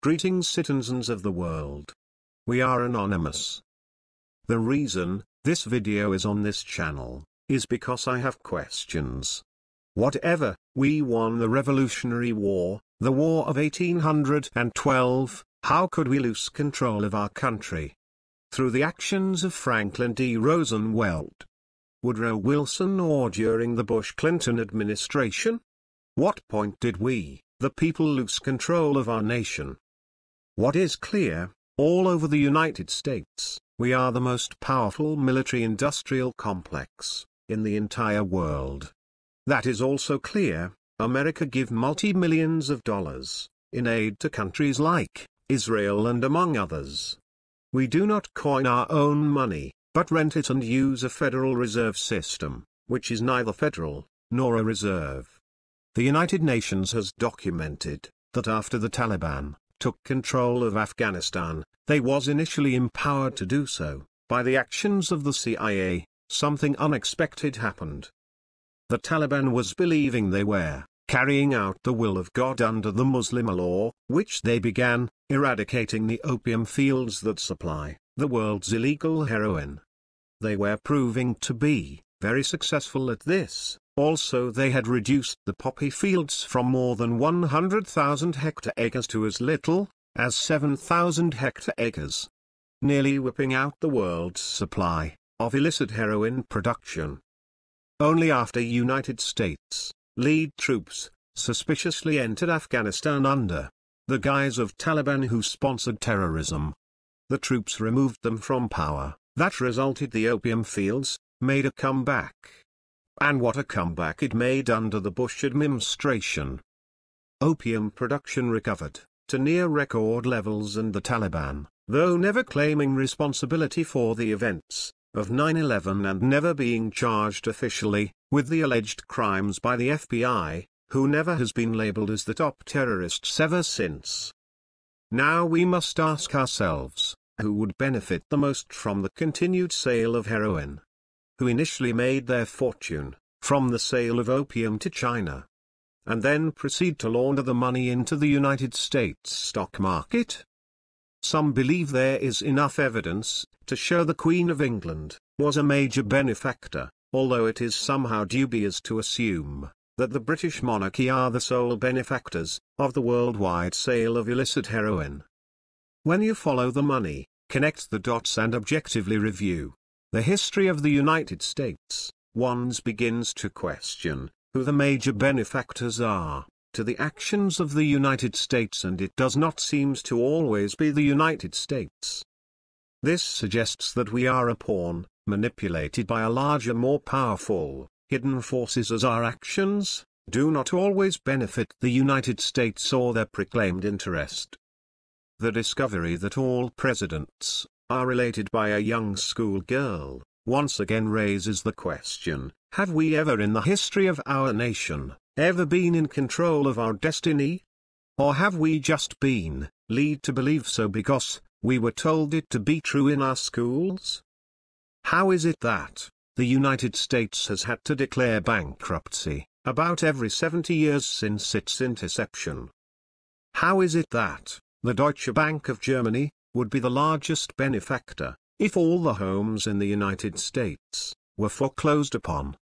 Greetings citizens of the world. We are anonymous. The reason this video is on this channel is because I have questions. Whatever, we won the Revolutionary War, the War of 1812, how could we lose control of our country? Through the actions of Franklin D. Roosevelt, Woodrow Wilson, or during the Bush-Clinton administration? What point did we, the people, lose control of our nation? What is clear, all over the United States, we are the most powerful military-industrial complex in the entire world. That is also clear, America give multi-millions of dollars in aid to countries like Israel and among others. We do not coin our own money, but rent it and use a Federal Reserve System, which is neither federal nor a reserve. The United Nations has documented that after the Taliban took control of Afghanistan, they was initially empowered to do so by the actions of the CIA. Something unexpected happened. The Taliban was believing they were carrying out the will of God under the Muslim law, which they began eradicating the opium fields that supply the world's illegal heroin. They were proving to be very successful at this. Also, they had reduced the poppy fields from more than 100,000 hectare-acres to as little as 7,000 hectare-acres, nearly whipping out the world's supply of illicit heroin production. Only after United States lead troops suspiciously entered Afghanistan under the guise of Taliban who sponsored terrorism. The troops removed them from power. That resulted the opium fields made a comeback. And what a comeback it made under the Bush administration. Opium production recovered to near record levels, and the Taliban, though never claiming responsibility for the events of 9/11 and never being charged officially with the alleged crimes by the FBI, who never has been labeled as the top terrorists ever since. Now we must ask ourselves, who would benefit the most from the continued sale of heroin? Who initially made their fortune from the sale of opium to China, and then proceed to launder the money into the United States stock market? Some believe there is enough evidence to show the Queen of England was a major benefactor, although it is somehow dubious to assume that the British monarchy are the sole benefactors of the worldwide sale of illicit heroin. When you follow the money, connect the dots and objectively review the history of the United States, one begins to question who the major benefactors are to the actions of the United States, and it does not seem to always be the United States. This suggests that we are a pawn, manipulated by a larger, more powerful, hidden forces, as our actions do not always benefit the United States or their proclaimed interest. The discovery that all presidents are related by a young schoolgirl once again raises the question, have we ever in the history of our nation ever been in control of our destiny? Or have we just been led to believe so because we were told it to be true in our schools? How is it that the United States has had to declare bankruptcy about every 70 years since its inception? How is it that the Deutsche Bank of Germany would be the largest benefactor if all the homes in the United States were foreclosed upon?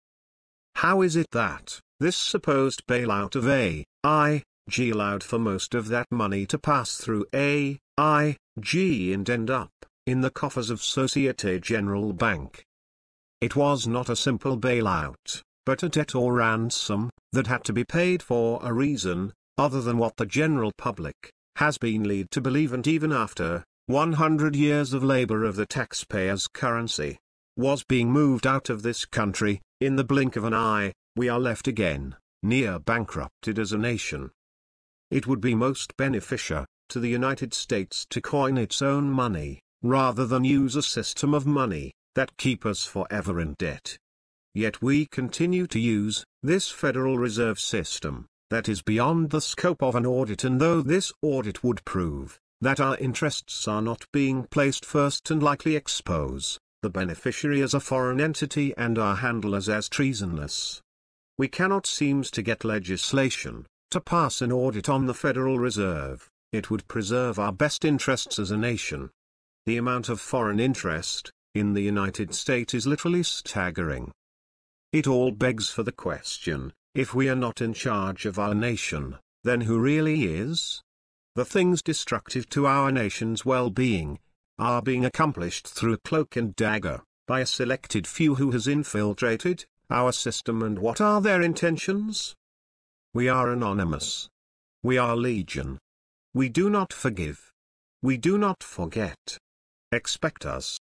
How is it that this supposed bailout of AIG allowed for most of that money to pass through AIG and end up in the coffers of Societe Generale Bank? It was not a simple bailout, but a debt or ransom that had to be paid for a reason other than what the general public has been led to believe, and even after 100 years of labor of the taxpayers' currency was being moved out of this country, in the blink of an eye, we are left again, near bankrupted as a nation. It would be most beneficial to the United States to coin its own money, rather than use a system of money that keep us forever in debt. Yet we continue to use this Federal Reserve System that is beyond the scope of an audit, and though this audit would prove that our interests are not being placed first and likely expose the beneficiary as a foreign entity and our handlers as treasonous, we cannot seem to get legislation to pass an audit on the Federal Reserve, It would preserve our best interests as a nation. The amount of foreign interest in the United States is literally staggering. It all begs for the question, if we are not in charge of our nation, then who really is? The things destructive to our nation's well-being are being accomplished through cloak and dagger, by a selected few who has infiltrated our system. And what are their intentions? We are anonymous. We are legion. We do not forgive. We do not forget. Expect us.